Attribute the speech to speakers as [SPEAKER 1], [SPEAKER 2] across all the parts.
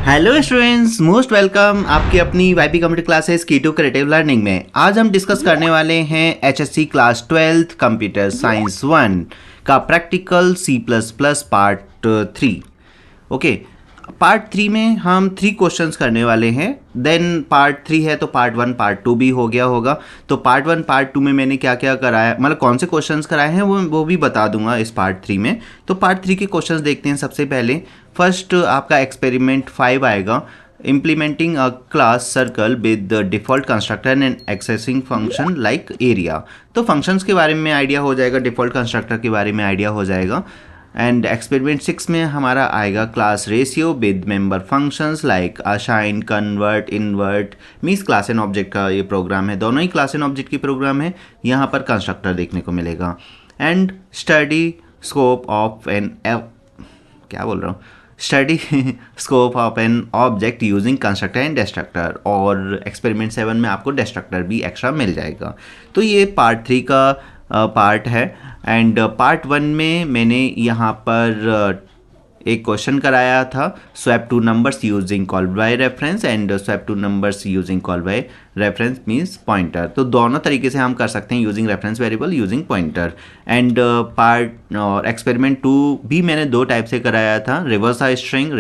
[SPEAKER 1] Hello students, most welcome आपकी अपनी YP computer classes की2 क्रिएटिव लर्निंग में। आज हम डिस्कस करने वाले हैं HSC class 12th computer science 1 का practical C++ part 3। Okay, part 3 में हम 3 क्वेश्चंस करने वाले हैं। देन पार्ट 3 है तो पार्ट 1 पार्ट 2 भी हो गया होगा। तो पार्ट 1 पार्ट 2 में मैंने क्या क्या कराया, मतलब कौन से क्वेश्चंस कराए हैं वो भी बता दूंगा इस पार्ट 3 में। तो पार्ट 3 के क्वेश्चंस देखते हैं। सबसे पहले फर्स्ट आपका एक्सपेरिमेंट 5 आएगा, implementing a class circle with the default constructor and accessing function like area। तो functions के बारे में आइडिया हो जाएगा, default constructor के बारे में आइडिया हो जाएगा। एंड एक्सपेरिमेंट 6 में हमारा आएगा class ratio with member functions like assign, convert, invert. Means class and object का ये प्रोग्राम है, दोनों ही क्लास एंड ऑब्जेक्ट की प्रोग्राम है। यहाँ पर कंस्ट्रक्टर देखने को मिलेगा। And study scope of an study scope of an object using constructor and destructor. और एक्सपेरिमेंट 7 में आपको डिस्ट्रक्टर भी एक्स्ट्रा मिल जाएगा। तो ये पार्ट 3 का पार्ट है। एंड पार्ट 1 में मैंने यहाँ पर एक क्वेश्चन कराया था, swap two numbers using call by reference and swap two numbers using call by reference means pointer. तो दोनों तरीके से हम कर सकते हैं, using reference variable, using pointer. And part और एक्सपेरिमेंट 2 भी मैंने 2 टाइप से कराया था, reverse a string,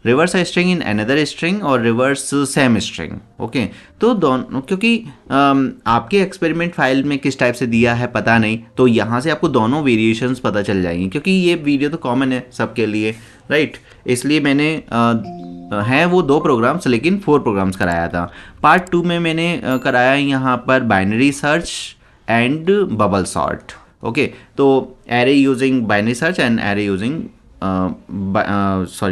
[SPEAKER 1] reverse string in another string और रिवर्स सेम स्ट्रिंग। ओके, तो दोनों, क्योंकि आपके एक्सपेरिमेंट फाइल में किस टाइप से दिया है पता नहीं, तो यहाँ से आपको दोनों वेरिएशंस पता चल जाएंगी, क्योंकि ये वीडियो तो कॉमन है सबके लिए, राइट। इसलिए मैंने हैं वो 2 प्रोग्राम्स लेकिन 4 प्रोग्राम्स कराया था। पार्ट 2 में मैंने कराया यहाँ पर binary search and bubble sort. Okay, तो array using binary search and array using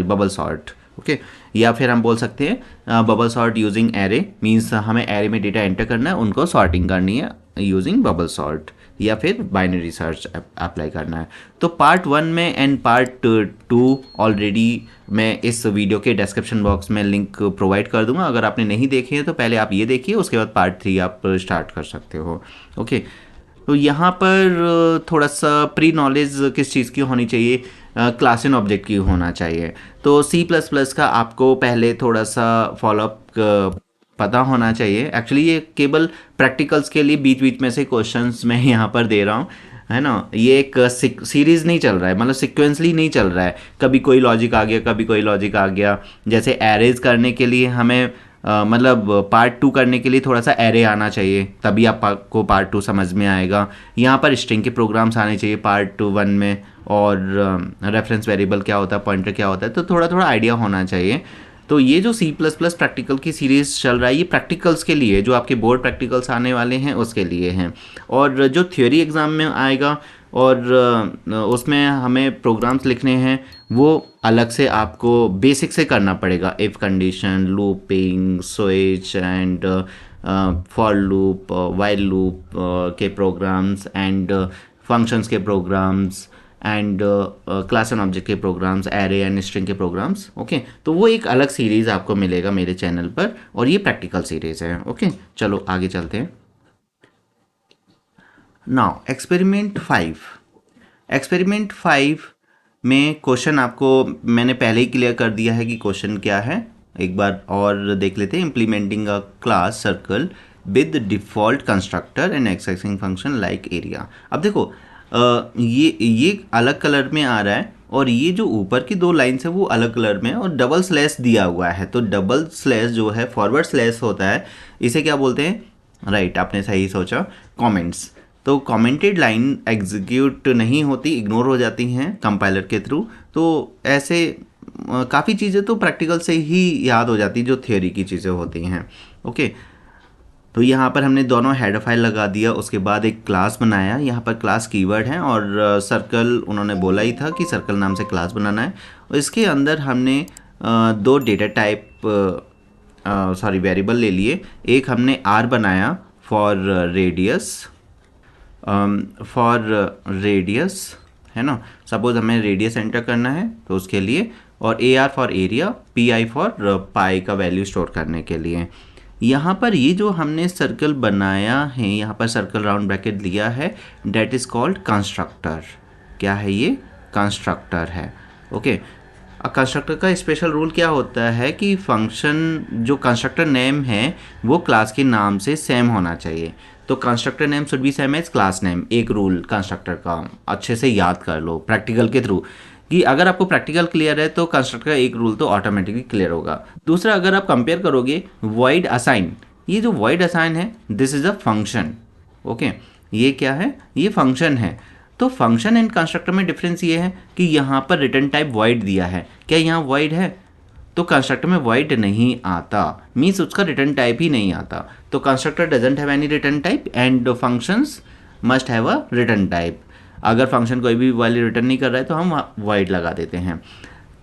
[SPEAKER 1] bubble sort. Okay, या फिर हम बोल सकते हैं bubble sort using array, means हमें एरे में डेटा एंटर करना है, उनको सॉर्टिंग करनी है यूजिंग बबल सॉर्ट, या फिर बाइनरी सर्च अप्लाई करना है। तो पार्ट 1 में एंड पार्ट 2 ऑलरेडी मैं इस वीडियो के डिस्क्रिप्शन बॉक्स में लिंक प्रोवाइड कर दूंगा। अगर आपने नहीं देखे हैं तो पहले आप ये देखिए, उसके बाद पार्ट 3 आप स्टार्ट कर सकते हो। ओके, तो यहाँ पर थोड़ा सा प्री नॉलेज किस चीज़ की होनी चाहिए, क्लास एंड ऑब्जेक्ट की होना चाहिए। तो C++ का आपको पहले थोड़ा सा फॉलोअप पता होना चाहिए। एक्चुअली ये केवल प्रैक्टिकल्स के लिए बीच बीच में से क्वेश्चंस मैं यहाँ पर दे रहा हूँ, है ना। ये एक सीरीज़ नहीं चल रहा है, मतलब सिक्वेंसली नहीं चल रहा है, कभी कोई लॉजिक आ गया, कभी कोई लॉजिक आ गया। जैसे एरेज करने के लिए हमें मतलब पार्ट 2 करने के लिए थोड़ा सा एरे आना चाहिए, तभी आपको पार्ट 2 समझ में आएगा। यहाँ पर स्ट्रिंग के प्रोग्राम्स आने चाहिए पार्ट 1 में, और रेफरेंस वेरिएबल क्या होता है, पॉइंटर क्या होता है, तो थोड़ा थोड़ा आइडिया होना चाहिए। तो ये जो C++ प्रैक्टिकल की सीरीज़ चल रहा है, ये प्रैक्टिकल्स के लिए, जो आपके बोर्ड प्रैक्टिकल्स आने वाले हैं उसके लिए हैं। और जो थ्योरी एग्ज़ाम में आएगा और उसमें हमें प्रोग्राम्स लिखने हैं, वो अलग से आपको बेसिक से करना पड़ेगा। If condition, looping, switch and for loop, while loop के प्रोग्राम्स एंड फंक्शंस के programs and class and object के प्रोग्राम्स, एरे एंड स्ट्रिंग के प्रोग्राम्स। ओके, तो वो एक अलग सीरीज़ आपको मिलेगा मेरे चैनल पर, और ये प्रैक्टिकल सीरीज़ है। ओके, चलो आगे चलते हैं। नाउ एक्सपेरिमेंट 5 में क्वेश्चन आपको मैंने पहले ही क्लियर कर दिया है कि क्वेश्चन क्या है। एक बार और देख लेते हैं। Implementing a class circle with default constructor and accessing function like area. अब देखो ये अलग कलर में आ रहा है, और ये जो ऊपर की 2 लाइन्स है वो अलग कलर में है, और डबल स्लैश दिया हुआ है। तो डबल स्लैश जो है फॉरवर्ड स्लैश होता है, इसे क्या बोलते हैं, राइट, आपने सही सोचा, कमेंट्स। तो कमेंटेड लाइन एग्जीक्यूट नहीं होती, इग्नोर हो जाती हैं कंपाइलर के थ्रू। तो ऐसे काफ़ी चीज़ें तो प्रैक्टिकल से ही याद हो जाती, जो थ्योरी की चीज़ें होती हैं। ओके, तो यहाँ पर हमने दोनों हेडर फाइल लगा दिया, उसके बाद एक क्लास बनाया। यहाँ पर क्लास कीवर्ड है, और सर्कल उन्होंने बोला ही था कि सर्कल नाम से क्लास बनाना है। और इसके अंदर हमने 2 डेटा टाइप वेरिएबल ले लिए। एक हमने R बनाया फॉर रेडियस, है ना। सपोज हमें रेडियस एंटर करना है तो उसके लिए, और AR for area, PI for pi का वैल्यू स्टोर करने के लिए। यहाँ पर ये जो हमने सर्कल बनाया है, यहाँ पर सर्कल राउंड ब्रैकेट लिया है, डेट इज़ कॉल्ड कंस्ट्रक्टर। क्या है ये, कंस्ट्रक्टर है। ओके, कंस्ट्रक्टर का स्पेशल रूल क्या होता है कि फंक्शन जो कंस्ट्रक्टर नेम है वो क्लास के नाम से सेम होना चाहिए। तो constructor name should be same as class name. एक रूल कंस्ट्रक्टर का अच्छे से याद कर लो प्रैक्टिकल के थ्रू, कि अगर आपको प्रैक्टिकल क्लियर है तो कंस्ट्रक्टर का एक रूल तो ऑटोमेटिकली क्लियर होगा। दूसरा, अगर आप कंपेयर करोगे वॉइड असाइन, ये जो वॉइड असाइन है this is a function. Okay, ये क्या है, ये फंक्शन है। तो फंक्शन एंड कंस्ट्रक्टर में डिफरेंस ये है कि यहाँ पर रिटर्न टाइप वॉइड दिया है। क्या यहाँ वॉइड है? तो कंस्ट्रक्टर में वॉइड नहीं आता, मीन्स उसका रिटर्न टाइप ही नहीं आता। तो constructor doesn't have any return type and functions must have a return type. अगर फंक्शन कोई भी वैल्यू रिटर्न नहीं कर रहा है तो हम वॉइड लगा देते हैं।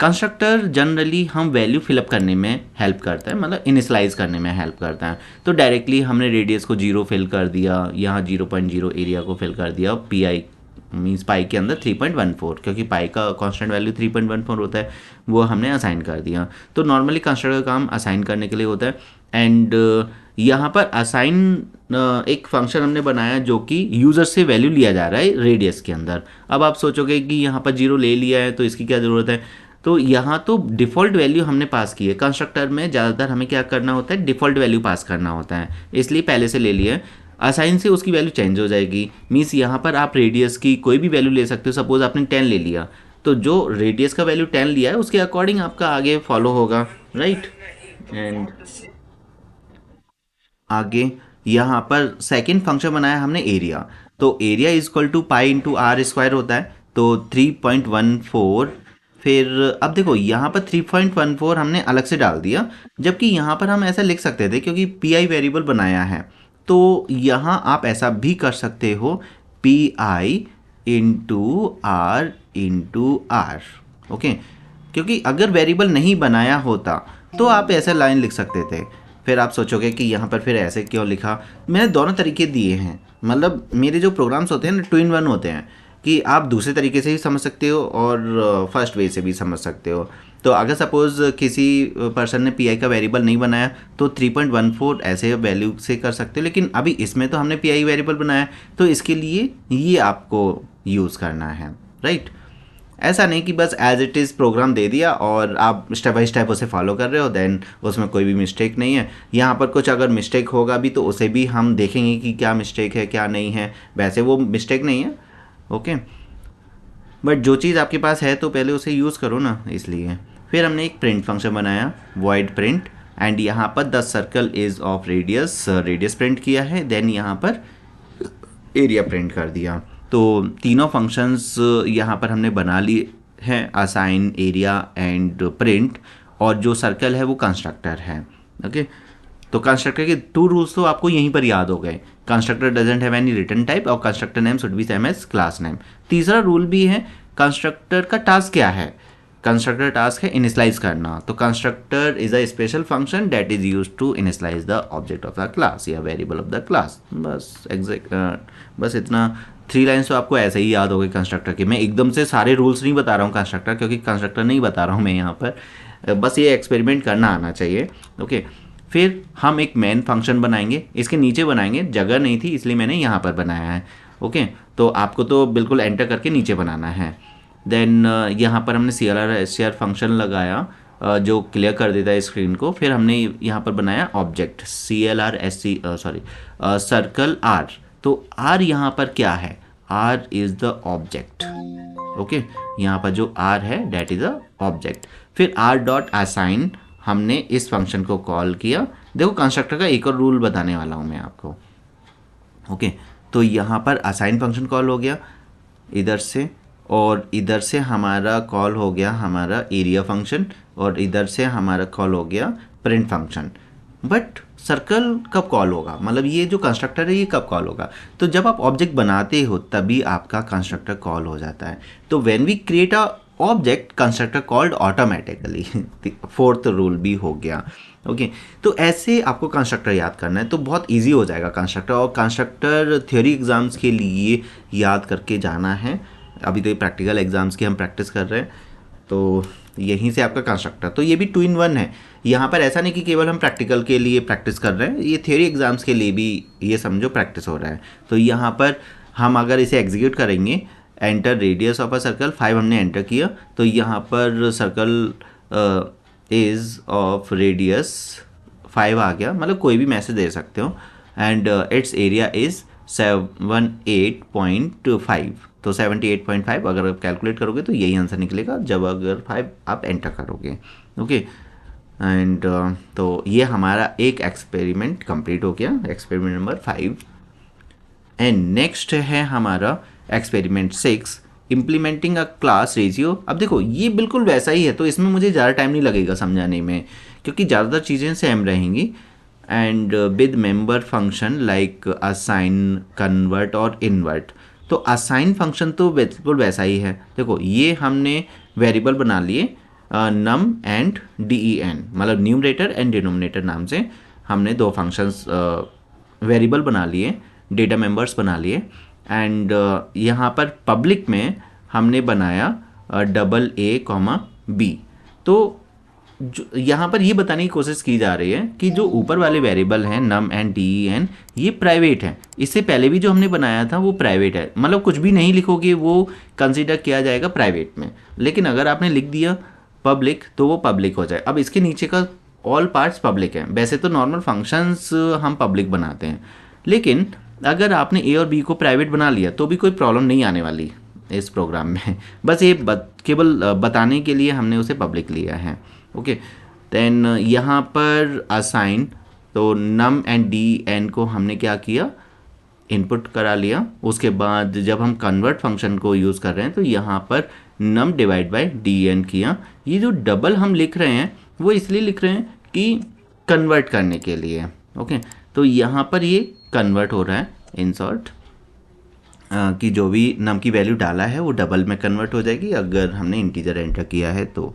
[SPEAKER 1] कंस्ट्रक्टर जनरली हम वैल्यू फिलअप करने में हेल्प करता है, मतलब इनिशलाइज करने में हेल्प करता है। तो डायरेक्टली हमने रेडियस को 0 फिल कर दिया, यहाँ 0.0 एरिया को फिल कर दिया, पी आई मीन्स पाई के अंदर 3.14, क्योंकि पाई का कांस्टेंट वैल्यू 3.14 होता है, वो हमने असाइन कर दिया। तो नॉर्मली कंस्ट्रक्टर का काम असाइन करने के लिए होता है। एंड यहाँ पर असाइन एक फंक्शन हमने बनाया जो कि यूज़र से वैल्यू लिया जा रहा है रेडियस के अंदर। अब आप सोचोगे कि यहाँ पर 0 ले लिया है तो इसकी क्या ज़रूरत है? तो यहाँ तो डिफ़ॉल्ट वैल्यू हमने पास की है। कंस्ट्रक्टर में ज़्यादातर हमें क्या करना होता है, डिफ़ॉल्ट वैल्यू पास करना होता है, इसलिए पहले से ले लिया है। असाइन से उसकी वैल्यू चेंज हो जाएगी, मीन्स यहाँ पर आप रेडियस की कोई भी वैल्यू ले सकते हो। सपोज आपने 10 ले लिया, तो जो रेडियस का वैल्यू 10 लिया है उसके अकॉर्डिंग आपका आगे फॉलो होगा, राइट। एंड आगे यहाँ पर सेकंड फंक्शन बनाया हमने एरिया। तो area is equal to pi into r square होता है, तो 3.14। फिर अब देखो यहाँ पर 3.14 हमने अलग से डाल दिया, जबकि यहाँ पर हम ऐसा लिख सकते थे क्योंकि पी आई वेरिएबल बनाया है। तो यहाँ आप ऐसा भी कर सकते हो, p i into r. Okay, क्योंकि अगर वेरिएबल नहीं बनाया होता तो आप ऐसा लाइन लिख सकते थे। फिर आप सोचोगे कि यहाँ पर फिर ऐसे क्यों लिखा। मैंने दोनों तरीके दिए हैं, मतलब मेरे जो प्रोग्राम्स होते हैं ना 2 in 1 होते हैं, कि आप दूसरे तरीके से ही समझ सकते हो और फर्स्ट वे से भी समझ सकते हो। तो अगर सपोज़ किसी पर्सन ने पी आई का वेरिएबल नहीं बनाया तो 3.14 ऐसे वैल्यू से कर सकते हो, लेकिन अभी इसमें तो हमने पी आई वेरिएबल बनाया, तो इसके लिए ये आपको यूज़ करना है, राइट। ऐसा नहीं कि बस एज इट इज़ प्रोग्राम दे दिया और आप स्टेप बाय स्टेप उसे फॉलो कर रहे हो, देन उसमें कोई भी मिस्टेक नहीं है। यहाँ पर कुछ अगर मिस्टेक होगा भी तो उसे भी हम देखेंगे कि क्या मिस्टेक है क्या नहीं है, वैसे वो मिस्टेक नहीं है। ओके, बट जो चीज़ आपके पास है तो पहले उसे यूज़ करो ना, इसलिए। फिर हमने एक प्रिंट फंक्शन बनाया, वॉइड प्रिंट, एंड यहाँ पर the circle is of radius, radius print किया है, देन यहाँ पर एरिया प्रिंट कर दिया। तो तीनों फंक्शंस यहाँ पर हमने बना लिए हैं, असाइन, एरिया एंड प्रिंट, और जो सर्कल है वो कंस्ट्रक्टर है। ओके, तो कंस्ट्रक्टर के 2 रूल्स तो आपको यहीं पर याद हो गए, constructor doesn't have any return type और constructor name should be same as class name. तीसरा रूल भी है, कंस्ट्रक्टर का टास्क क्या है? कंस्ट्रक्टर टास्क है इनिशलाइज करना। तो constructor is a special function that is used to initialise the object of the class या वेरिएबल ऑफ द क्लास। बस बस इतना 3 लाइन्स तो आपको ऐसे ही याद हो गए कंस्ट्रक्टर के। मैं एकदम से सारे रूल्स नहीं बता रहा हूँ कंस्ट्रक्टर, क्योंकि कंस्ट्रक्टर नहीं बता रहा हूँ मैं यहाँ पर, बस ये एक्सपेरिमेंट करना आना चाहिए। ओके, फिर हम एक मेन फंक्शन बनाएंगे, इसके नीचे बनाएंगे, जगह नहीं थी इसलिए मैंने यहाँ पर बनाया है। ओके, तो आपको तो बिल्कुल एंटर करके नीचे बनाना है। देन यहाँ पर हमने CLR फंक्शन लगाया जो क्लियर कर देता है स्क्रीन को। फिर हमने यहाँ पर बनाया ऑब्जेक्ट सर्कल R। तो R यहाँ पर क्या है? R is the object. Okay, यहाँ पर जो R है डैट इज़ अ ऑब्जेक्ट। फिर R.assign हमने इस फंक्शन को कॉल किया। देखो कंस्ट्रक्टर का एक और रूल बताने वाला हूँ मैं आपको। ओके, तो यहाँ पर असाइन फंक्शन कॉल हो गया इधर से, और इधर से हमारा कॉल हो गया हमारा एरिया फंक्शन, और इधर से हमारा कॉल हो गया प्रिंट फंक्शन। बट सर्कल कब कॉल होगा, मतलब ये जो कंस्ट्रक्टर है ये कब कॉल होगा? तो जब आप ऑब्जेक्ट बनाते हो तभी आपका कंस्ट्रक्टर कॉल हो जाता है। तो when we create a object constructor called automatically. 4th rule भी हो गया। ओके, तो ऐसे आपको कंस्ट्रक्टर याद करना है तो बहुत इजी हो जाएगा कंस्ट्रक्टर। और कंस्ट्रक्टर थ्योरी एग्जाम्स के लिए याद करके जाना है। अभी तो ये प्रैक्टिकल एग्जाम्स की हम प्रैक्टिस कर रहे हैं, तो यहीं से आपका कंस्ट्रक्टर। तो ये भी 2 in 1 है। यहाँ पर ऐसा नहीं कि केवल हम प्रैक्टिकल के लिए प्रैक्टिस कर रहे हैं, ये थ्योरी एग्जाम्स के लिए भी ये समझो प्रैक्टिस हो रहा है। तो यहाँ पर हम अगर इसे एग्जीक्यूट करेंगे enter radius of a circle 5 हमने एंटर किया, तो यहाँ पर सर्कल इज ऑफ रेडियस 5 आ गया, मतलब कोई भी मैसेज दे सकते हो, एंड इट्स एरिया इज 78.5, तो 78.5 अगर आप कैलकुलेट करोगे तो यही आंसर निकलेगा जब अगर 5 आप एंटर करोगे। ओके एंड तो ये हमारा एक एक्सपेरिमेंट कंप्लीट हो गया, एक्सपेरिमेंट नंबर 5। एंड नेक्स्ट है हमारा एक्सपेरिमेंट 6, इम्प्लीमेंटिंग अ क्लास रेशियो। अब देखो ये बिल्कुल वैसा ही है, तो इसमें मुझे ज़्यादा टाइम नहीं लगेगा समझाने में, क्योंकि ज़्यादातर चीज़ें सेम रहेंगी। And with member function like assign, convert और इन्वर्ट। तो असाइन फंक्शन तो बिल्कुल वैसा ही है। देखो ये हमने वेरिएबल बना लिए नम एंड den, मतलब न्यूमरेटर एंड डिनोमिनेटर नाम से हमने दो फंक्शंस वेरिएबल बना लिए, डेटा मेंबर्स बना लिए। एंड यहाँ पर पब्लिक में हमने बनाया AA, तो जो यहाँ पर ये बताने की कोशिश की जा रही है कि जो ऊपर वाले वेरिएबल हैं नम एंड den ये प्राइवेट है। इससे पहले भी जो हमने बनाया था वो प्राइवेट है, मतलब कुछ भी नहीं लिखोगे वो कंसीडर किया जाएगा प्राइवेट में, लेकिन अगर आपने लिख दिया पब्लिक तो वो पब्लिक हो जाए। अब इसके नीचे का ऑल पार्ट्स पब्लिक हैं। वैसे तो नॉर्मल फंक्शंस हम पब्लिक बनाते हैं, लेकिन अगर आपने ए और बी को प्राइवेट बना लिया तो भी कोई प्रॉब्लम नहीं आने वाली इस प्रोग्राम में। बस ये केवल बताने के लिए हमने उसे पब्लिक लिया है। ओके देन यहाँ पर असाइन, तो नम एंड den को हमने क्या किया, इनपुट करा लिया। उसके बाद जब हम कन्वर्ट फंक्शन को यूज़ कर रहे हैं तो यहाँ पर नम डिवाइड बाय den किया। ये जो डबल हम लिख रहे हैं वो इसलिए लिख रहे हैं कि कन्वर्ट करने के लिए। ओके तो यहाँ पर ये कन्वर्ट हो रहा है इन शॉर्ट, कि जो भी नम की वैल्यू डाला है वो डबल में कन्वर्ट हो जाएगी अगर हमने इंटीजर एंटर किया है तो।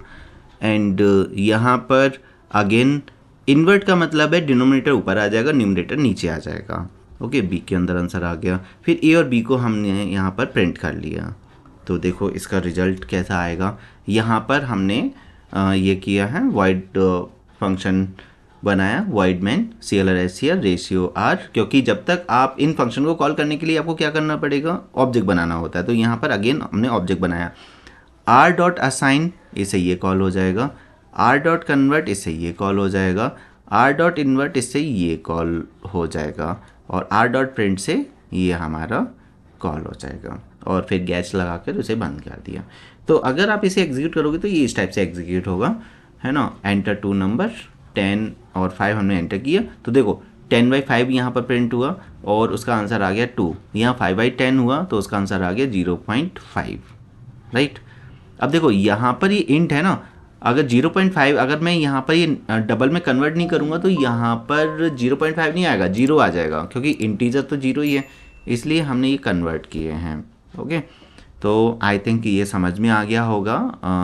[SPEAKER 1] एंड यहाँ पर अगेन इन्वर्ट का मतलब है डिनोमिनेटर ऊपर आ जाएगा, न्यूमरेटर नीचे आ जाएगा। ओके बी के अंदर आंसर आ गया। फिर ए और बी को हमने यहाँ पर प्रिंट कर लिया, तो देखो इसका रिजल्ट कैसा आएगा। यहाँ पर हमने ये किया है वॉइड फंक्शन बनाया, void main CLR ratio r, क्योंकि जब तक आप इन फंक्शन को कॉल करने के लिए आपको क्या करना पड़ेगा, ऑब्जेक्ट बनाना होता है। तो यहाँ पर अगेन हमने ऑब्जेक्ट बनाया। आर डॉट असाइन, इससे ये कॉल हो जाएगा। आर डॉट कन्वर्ट, इससे ये कॉल हो जाएगा। आर डॉट इन्वर्ट, इससे ये कॉल हो जाएगा। और आर डॉट प्रिंट से ये हमारा कॉल हो जाएगा। और फिर गैच लगा कर उसे बंद कर दिया। तो अगर आप इसे एग्जीक्यूट करोगे तो ये इस टाइप से एग्जीक्यूट होगा, है ना। एंटर टू नंबर 10 और 5 हमने एंटर किया, तो देखो 10/5 यहाँ पर प्रिंट हुआ और उसका आंसर आ गया 2। यहाँ 5/10 हुआ तो उसका आंसर आ गया 0.5, राइट। अब देखो यहाँ पर ये इंट है ना, अगर 0.5 अगर मैं यहाँ पर ये डबल में कन्वर्ट नहीं करूँगा तो यहाँ पर 0.5 नहीं आएगा, 0 आ जाएगा, क्योंकि इंटीजर तो 0 ही है, इसलिए हमने ये कन्वर्ट किए हैं। ओके तो आई थिंक ये समझ में आ गया होगा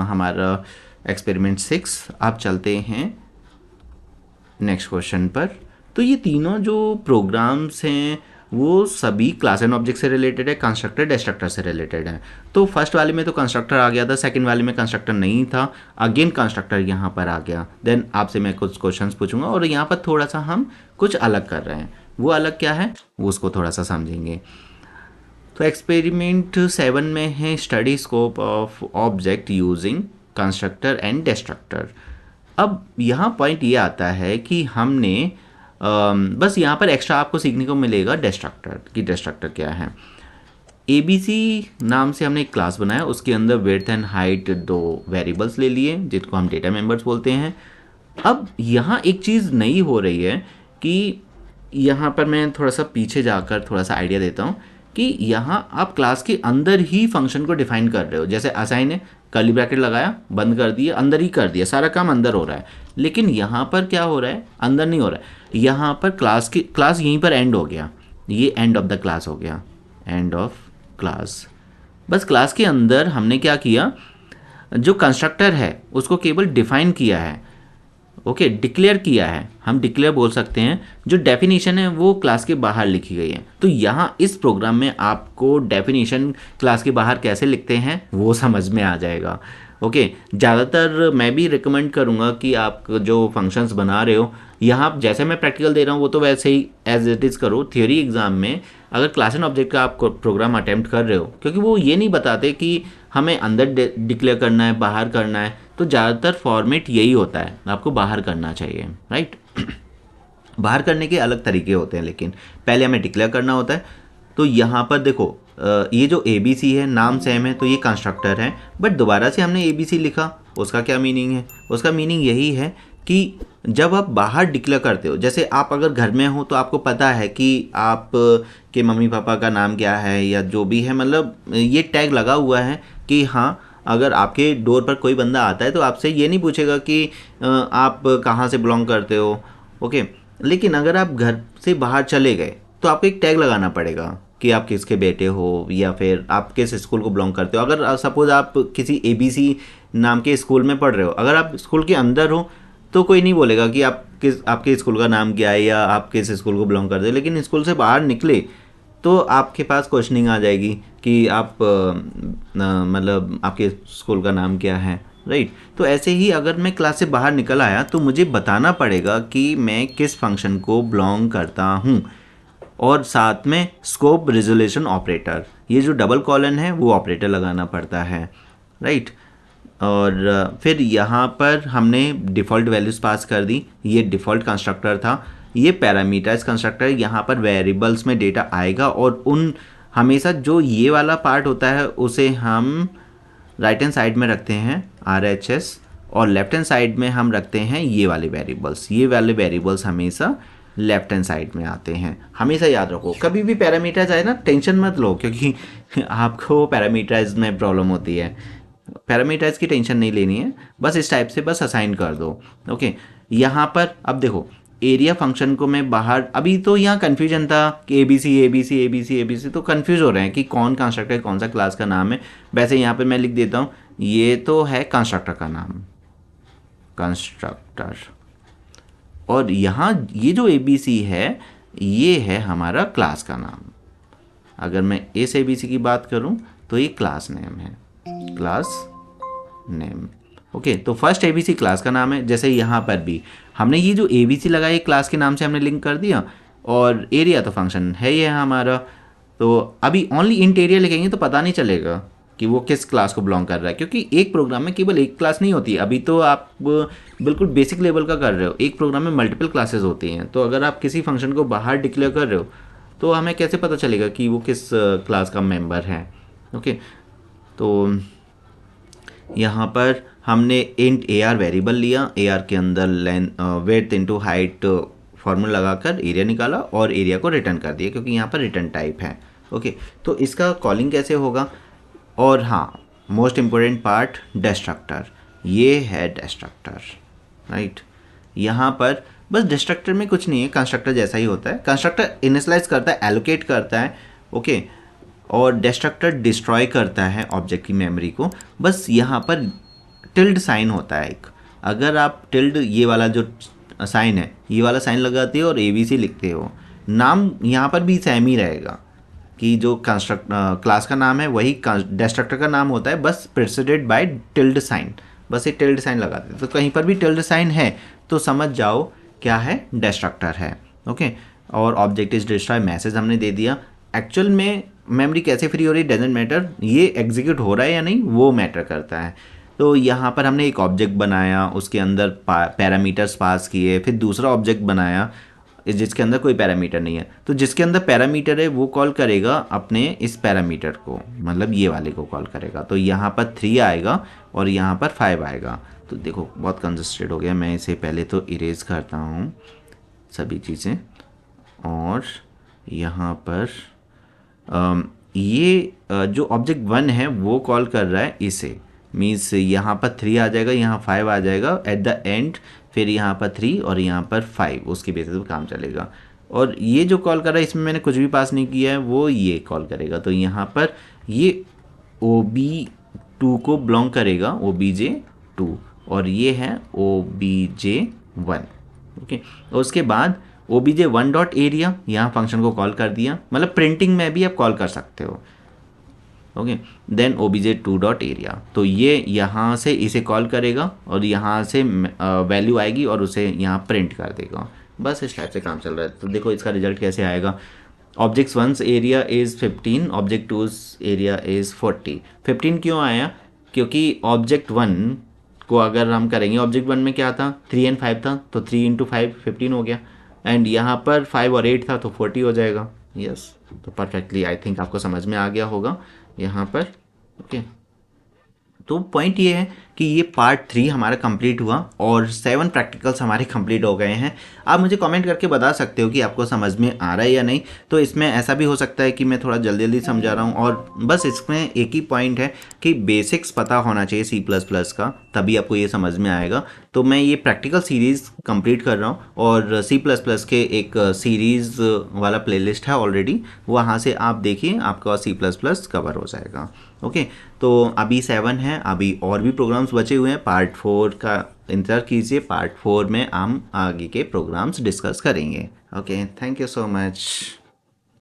[SPEAKER 1] हमारा एक्सपेरिमेंट 6। आप चलते हैं नेक्स्ट क्वेश्चन पर। तो ये तीनों जो प्रोग्राम्स हैं वो सभी क्लास एंड ऑब्जेक्ट से रिलेटेड है, कंस्ट्रक्टर डिस्ट्रक्टर से रिलेटेड है। तो फर्स्ट वाले में तो कंस्ट्रक्टर आ गया था, सेकंड वाले में कंस्ट्रक्टर नहीं था, अगेन कंस्ट्रक्टर यहाँ पर आ गया। देन आपसे मैं कुछ क्वेश्चंस पूछूंगा और यहाँ पर थोड़ा सा हम कुछ अलग कर रहे हैं। वो अलग क्या है वो उसको थोड़ा सा समझेंगे। तो एक्सपेरिमेंट 7 में है study scope of object using constructor and destructor. अब यहाँ पॉइंट ये आता है कि हमने बस यहाँ पर एक्स्ट्रा आपको सीखने को मिलेगा डिस्ट्रक्टर की, डिस्ट्रक्टर क्या है। ABC नाम से हमने एक क्लास बनाया, उसके अंदर विड्थ एंड हाइट 2 वेरिएबल्स ले लिए जिनको हम डेटा मेंबर्स बोलते हैं। अब यहाँ एक चीज़ नई हो रही है कि यहाँ पर मैं थोड़ा सा पीछे जाकर थोड़ा सा आइडिया देता हूँ कि यहाँ आप क्लास के अंदर ही फंक्शन को डिफाइन कर रहे हो। जैसे असाइन है, कर्ली ब्रैकेट लगाया, बंद कर दिया, अंदर ही कर दिया, सारा काम अंदर हो रहा है। लेकिन यहाँ पर क्या हो रहा है, अंदर नहीं हो रहा है। यहाँ पर क्लास यहीं पर एंड हो गया, ये एंड ऑफ द क्लास हो गया, एंड ऑफ क्लास। बस क्लास के अंदर हमने क्या किया, जो कंस्ट्रक्टर है उसको केवल डिफाइन किया है। ओके डिक्लेयर किया है, हम डिक्लेयर बोल सकते हैं। जो डेफिनेशन है वो क्लास के बाहर लिखी गई है। तो यहाँ इस प्रोग्राम में आपको डेफिनेशन क्लास के बाहर कैसे लिखते हैं वो समझ में आ जाएगा। ओके, ज़्यादातर मैं भी रिकमेंड करूँगा कि आप जो फंक्शंस बना रहे हो, यहाँ जैसे मैं प्रैक्टिकल दे रहा हूँ वो तो वैसे ही एज इट इज़ करो। थ्योरी एग्जाम में अगर क्लास एंड ऑब्जेक्ट का आप प्रोग्राम अटेम्प्ट कर रहे हो, क्योंकि वो ये नहीं बताते कि हमें अंदर डिक्लेयर करना है बाहर करना है, तो ज़्यादातर फॉर्मेट यही होता है, आपको बाहर करना चाहिए, राइट। बाहर करने के अलग तरीके होते हैं, लेकिन पहले हमें डिक्लेयर करना होता है। तो यहाँ पर देखो ये जो ए बी सी है नाम सेम है तो ये कंस्ट्रक्टर है, बट दोबारा से हमने ए बी सी लिखा, उसका क्या मीनिंग है? उसका मीनिंग यही है कि जब आप बाहर डिक्लेयर करते हो, जैसे आप अगर घर में हो तो आपको पता है कि आप के मम्मी पापा का नाम क्या है या जो भी है, मतलब ये टैग लगा हुआ है कि हाँ, अगर आपके डोर पर कोई बंदा आता है तो आपसे ये नहीं पूछेगा कि आप कहाँ से बिलोंग करते हो, ओके। लेकिन अगर आप घर से बाहर चले गए तो आपको एक टैग लगाना पड़ेगा कि आप किसके बेटे हो या फिर आप किस स्कूल को बिलोंग करते हो। अगर सपोज आप किसी ABC नाम के स्कूल में पढ़ रहे हो, अगर आप स्कूल के अंदर हो तो कोई नहीं बोलेगा कि आप किस आपके स्कूल का नाम क्या है या आप किस स्कूल को बिलोंग करते हो। लेकिन स्कूल से बाहर निकले तो आपके पास क्वेश्चनिंग आ जाएगी कि आप मतलब आपके स्कूल का नाम क्या है, राइट। तो ऐसे ही अगर मैं क्लास से बाहर निकल आया तो मुझे बताना पड़ेगा कि मैं किस फंक्शन को बिलोंग करता हूँ, और साथ में स्कोप रिजोल्यूशन ऑपरेटर, ये जो डबल कॉलन है वो ऑपरेटर लगाना पड़ता है, राइट। और फिर यहाँ पर हमने डिफ़ॉल्ट वैल्यूज़ पास कर दी, ये डिफ़ॉल्ट कंस्ट्रक्टर था। ये पैरामीटराइज कंस्ट्रक्टर, यहाँ पर वेरिएबल्स में डेटा आएगा और उन हमेशा जो ये वाला पार्ट होता है उसे हम राइट हैंड साइड में रखते हैं RHS, और लेफ्ट हैंड साइड में हम रखते हैं ये वाले वेरिएबल्स। ये वाले वेरिएबल्स हमेशा लेफ्ट हैंड साइड में आते हैं, हमेशा याद रखो। कभी भी पैरामीटराइज आए ना टेंशन मत लो, क्योंकि आपको पैरामीटराइज में प्रॉब्लम होती है। पैरामीटराइज की टेंशन नहीं लेनी है, बस इस टाइप से बस असाइन कर दो, ओके। यहाँ पर अब देखो एरिया फंक्शन को मैं बाहर, अभी तो यहाँ कन्फ्यूजन था कि ABC तो कन्फ्यूज हो रहे हैं कि कौन कंस्ट्रक्टर कौन सा क्लास का नाम है। वैसे यहाँ पर मैं लिख देता हूँ, ये तो है कंस्ट्रक्टर का नाम, कंस्ट्रक्टर, और यहाँ ये जो ABC है ये है हमारा क्लास का नाम। अगर मैं इस ABC की बात करूँ तो ये क्लास नेम है, क्लास नेम, ओके। तो फर्स्ट ABC क्लास का नाम है। जैसे यहाँ पर भी हमने ये जो ABC लगाई क्लास के नाम से हमने लिंक कर दिया, और एरिया तो फंक्शन है ये हमारा। तो अभी ओनली इंट एरिया लिखेंगे तो पता नहीं चलेगा कि वो किस क्लास को बिलोंग कर रहा है, क्योंकि एक प्रोग्राम में केवल एक क्लास नहीं होती। अभी तो आप बिल्कुल बेसिक लेवल का कर रहे हो, एक प्रोग्राम में मल्टीपल क्लासेस होती हैं। तो अगर आप किसी फंक्शन को बाहर डिक्लेयर कर रहे हो तो हमें कैसे पता चलेगा कि वो किस क्लास का मेंबर है, ओके। तो यहाँ पर हमने इंट AR वेरिएबल लिया, AR के अंदर वेड्थ इंटू हाइट फॉर्मूला लगाकर एरिया निकाला और एरिया को रिटर्न कर दिया, क्योंकि यहाँ पर रिटर्न टाइप है, ओके। तो इसका कॉलिंग कैसे होगा? और हाँ, मोस्ट इम्पोर्टेंट पार्ट डिस्ट्रक्टर, ये है डिस्ट्रक्टर, राइट। यहाँ पर बस डिस्ट्रक्टर में कुछ नहीं है, कंस्ट्रक्टर जैसा ही होता है। कंस्ट्रक्टर इनिशियलाइज करता है, एलोकेट करता है, ओके, और डिस्ट्रक्टर डिस्ट्रॉय करता है ऑब्जेक्ट की मेमोरी को। बस यहाँ पर टिल्ड साइन होता है एक, अगर आप टिल्ड ये वाला जो साइन है ये वाला साइन लगाते हो और ABC लिखते हो, नाम यहाँ पर भी सेम ही रहेगा कि जो क्लास का नाम है वही डिस्ट्रक्टर का नाम होता है, बस प्रेसिडेड बाय टिल्ड साइन। बस ये टिल्ड साइन लगा देते, तो कहीं पर भी टिल्ड साइन है तो समझ जाओ क्या है, डिस्ट्रक्टर है, ओके। और ऑब्जेक्ट इज डिस्ट्रॉय मैसेज हमने दे दिया। एक्चुअल में मेमोरी कैसे फ्री हो रही डजेंट मैटर, ये एग्जीक्यूट हो रहा है या नहीं वो मैटर करता है। तो यहाँ पर हमने एक ऑब्जेक्ट बनाया, उसके अंदर पैरामीटर्स पास किए, फिर दूसरा ऑब्जेक्ट बनाया जिसके अंदर कोई पैरामीटर नहीं है। तो जिसके अंदर पैरामीटर है वो कॉल करेगा अपने इस पैरामीटर को, मतलब ये वाले को कॉल करेगा। तो यहाँ पर 3 आएगा और यहाँ पर 5 आएगा। तो देखो बहुत कंजस्टेड हो गया, मैं इसे पहले तो इरेज करता हूँ सभी चीज़ें, और यहाँ पर ये जो ऑब्जेक्ट 1 है वो कॉल कर रहा है इसे, मीन्स यहाँ पर 3 आ जाएगा, यहाँ 5 आ जाएगा एट द एंड, फिर यहाँ पर 3 और यहाँ पर 5, उसकी बेसिस पर काम चलेगा। और ये जो कॉल कर रहा है इसमें मैंने कुछ भी पास नहीं किया है, वो ये कॉल करेगा। तो यहाँ पर ये OB2 को बिलोंग करेगा, OBJ2, और ये है OBJ1, ओके। और उसके बाद OBJ1 डॉट एरिया, यहाँ फंक्शन को कॉल कर दिया, मतलब प्रिंटिंग में भी आप कॉल कर सकते हो, okay. Then obj2 dot area, तो ये यहाँ से इसे कॉल करेगा और यहाँ से वैल्यू आएगी और उसे यहाँ प्रिंट कर देगा। बस इस टाइप से काम चल रहा है। तो देखो इसका रिजल्ट कैसे आएगा। Object one's area is 15, object two's area is 40। 15 क्यों आया? क्योंकि ऑब्जेक्ट वन को अगर हम करेंगे, ऑब्जेक्ट वन में क्या था, 3 एंड 5 था, तो 3 इंटू 5 15 हो गया। एंड यहाँ पर 5 और 8 था तो 40 हो जाएगा। यस, तो परफेक्टली आई थिंक आपको समझ में आ गया होगा यहाँ पर। ओके, तो पॉइंट ये है कि ये पार्ट 3 हमारा कंप्लीट हुआ और 7 प्रैक्टिकल्स हमारे कंप्लीट हो गए हैं। आप मुझे कमेंट करके बता सकते हो कि आपको समझ में आ रहा है या नहीं। तो इसमें ऐसा भी हो सकता है कि मैं थोड़ा जल्दी जल्दी समझा रहा हूँ, और बस इसमें एक ही पॉइंट है कि बेसिक्स पता होना चाहिए सी प्लस प्लस का, तभी आपको ये समझ में आएगा। तो मैं ये प्रैक्टिकल सीरीज़ कंप्लीट कर रहा हूँ और सी प्लस प्लस के एक सीरीज़ वाला प्लेलिस्ट है ऑलरेडी, वहाँ से आप देखिए, आपका सी प्लस प्लस कवर हो जाएगा। ओके, तो अभी 7 है, अभी और भी प्रोग्राम्स बचे हुए हैं। पार्ट 4 का इंतज़ार कीजिए, पार्ट 4 में हम आगे के प्रोग्राम्स डिस्कस करेंगे। Okay, thank you so much.